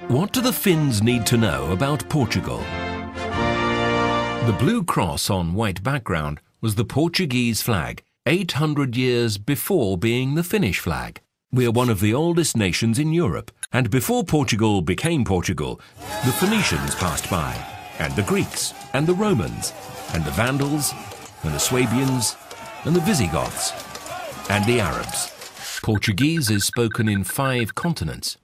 What do the Finns need to know about Portugal? The blue cross on white background was the Portuguese flag, 800 years before being the Finnish flag. We are one of the oldest nations in Europe, and before Portugal became Portugal, the Phoenicians passed by, and the Greeks, and the Romans, and the Vandals, and the Swabians, and the Visigoths, and the Arabs. Portuguese is spoken in 5 continents.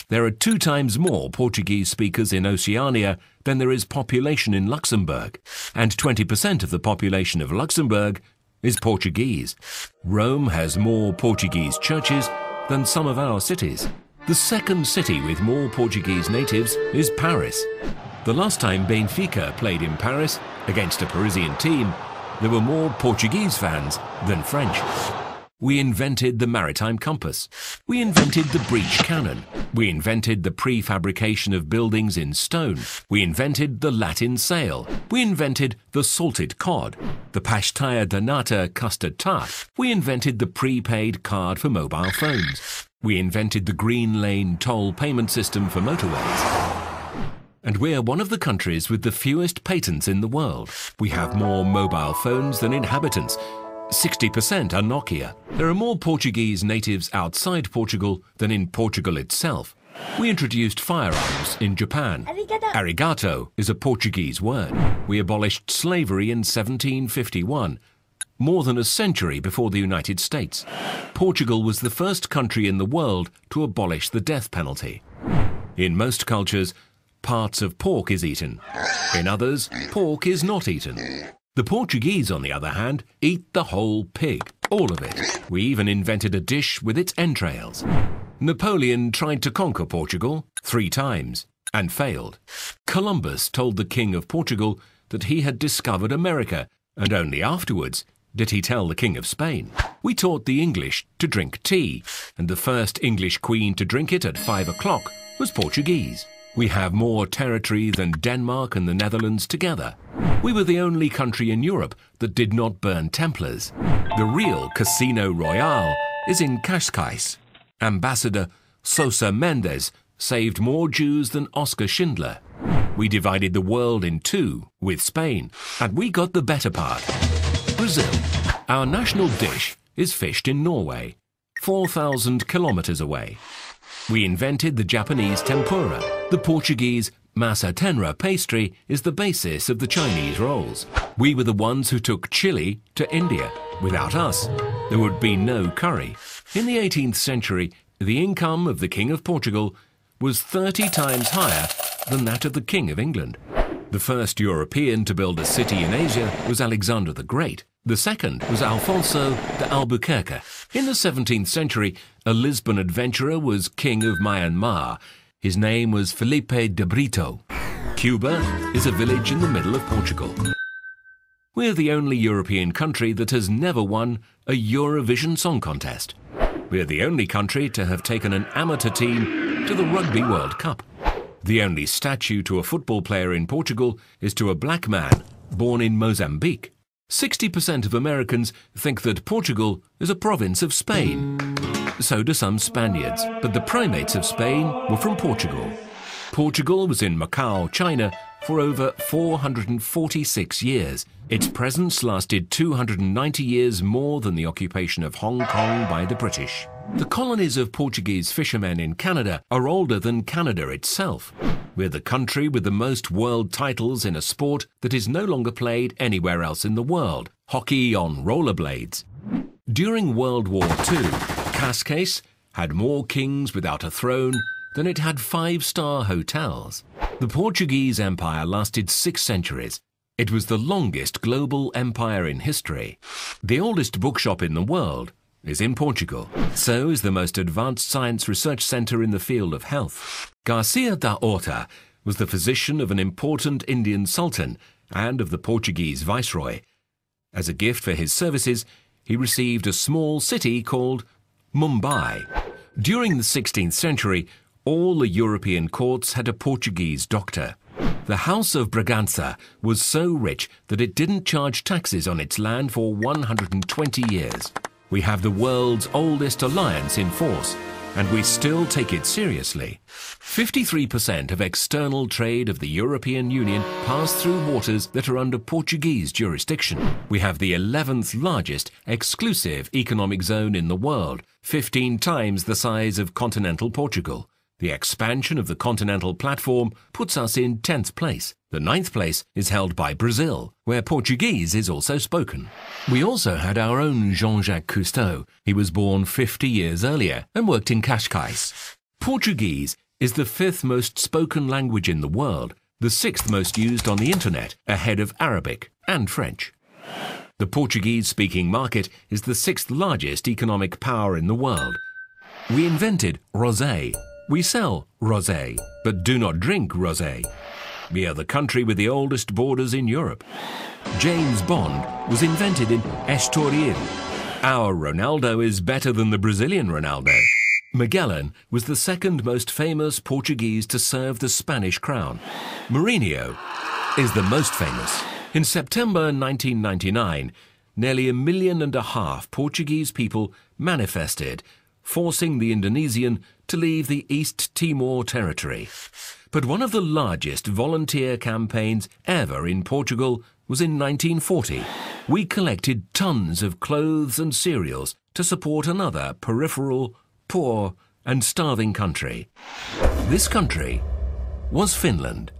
There are 2 times more Portuguese speakers in Oceania than there is population in Luxembourg, and 20% of the population of Luxembourg is Portuguese. Rome has more Portuguese churches than some of our cities. The second city with more Portuguese natives is Paris. The last time Benfica played in Paris against a Parisian team, there were more Portuguese fans than French. We invented the maritime compass. We invented the breech cannon. We invented the prefabrication of buildings in stone. We invented the Latin sail. We invented the salted cod, the pastilla de nata custard tart. We invented the prepaid card for mobile phones. We invented the green lane toll payment system for motorways. And we're one of the countries with the fewest patents in the world. We have more mobile phones than inhabitants. 60% are Nokia. There are more Portuguese natives outside Portugal than in Portugal itself. We introduced firearms in Japan. Arigato is a Portuguese word. We abolished slavery in 1751, more than a century before the United States. Portugal was the first country in the world to abolish the death penalty. In most cultures, parts of pork is eaten. In others, pork is not eaten. The Portuguese, on the other hand, eat the whole pig, all of it. We even invented a dish with its entrails. Napoleon tried to conquer Portugal 3 times and failed. Columbus told the King of Portugal that he had discovered America, and only afterwards did he tell the King of Spain. We taught the English to drink tea, and the first English queen to drink it at 5 o'clock was Portuguese. We have more territory than Denmark and the Netherlands together. We were the only country in Europe that did not burn Templars. The real Casino Royale is in Cascais. Ambassador Sosa Mendes saved more Jews than Oskar Schindler. We divided the world in 2 with Spain, and we got the better part. Brazil. Our national dish is fished in Norway, 4,000 kilometers away. We invented the Japanese tempura. The Portuguese massa tenra pastry is the basis of the Chinese rolls. We were the ones who took chili to India. Without us, there would be no curry. In the 18th century, the income of the King of Portugal was 30 times higher than that of the King of England. The first European to build a city in Asia was Alexander the Great. The second was Alfonso de Albuquerque. In the 17th century, a Lisbon adventurer was king of Myanmar. His name was Felipe de Brito. Cuba is a village in the middle of Portugal. We're the only European country that has never won a Eurovision Song Contest. We're the only country to have taken an amateur team to the Rugby World Cup. The only statue to a football player in Portugal is to a black man born in Mozambique. 60% of Americans think that Portugal is a province of Spain. So do some Spaniards, but the primates of Spain were from Portugal. Portugal was in Macau, China, for over 446 years. Its presence lasted 290 years more than the occupation of Hong Kong by the British. The colonies of Portuguese fishermen in Canada are older than Canada itself. We're the country with the most world titles in a sport that is no longer played anywhere else in the world, hockey on rollerblades. During World War II, Cascais had more kings without a throne than it had 5-star hotels. The Portuguese Empire lasted 6 centuries. It was the longest global empire in history. The oldest bookshop in the world is in Portugal. So is the most advanced science research center in the field of health. Garcia da Horta was the physician of an important Indian sultan and of the Portuguese viceroy. As a gift for his services, he received a small city called Mumbai. During the 16th century, all the European courts had a Portuguese doctor. The House of Bragança was so rich that it didn't charge taxes on its land for 120 years. We have the world's oldest alliance in force, and we still take it seriously. 53% of external trade of the European Union pass through waters that are under Portuguese jurisdiction. We have the 11th largest exclusive economic zone in the world, 15 times the size of continental Portugal. The expansion of the continental platform puts us in 10th place. The 9th place is held by Brazil, where Portuguese is also spoken. We also had our own Jean-Jacques Cousteau. He was born 50 years earlier and worked in Cascais. Portuguese is the 5th most spoken language in the world, the 6th most used on the internet, ahead of Arabic and French. The Portuguese-speaking market is the 6th largest economic power in the world. We invented rosé. We sell rosé, but do not drink rosé. We are the country with the oldest borders in Europe. James Bond was invented in Estoril. Our Ronaldo is better than the Brazilian Ronaldo. Magellan was the 2nd most famous Portuguese to serve the Spanish crown. Mourinho is the most famous. In September 1999, nearly 1.5 million Portuguese people manifested, forcing the Indonesian to leave the East Timor territory. But one of the largest volunteer campaigns ever in Portugal was in 1940. We collected tons of clothes and cereals to support another peripheral, poor and starving country. This country was Finland.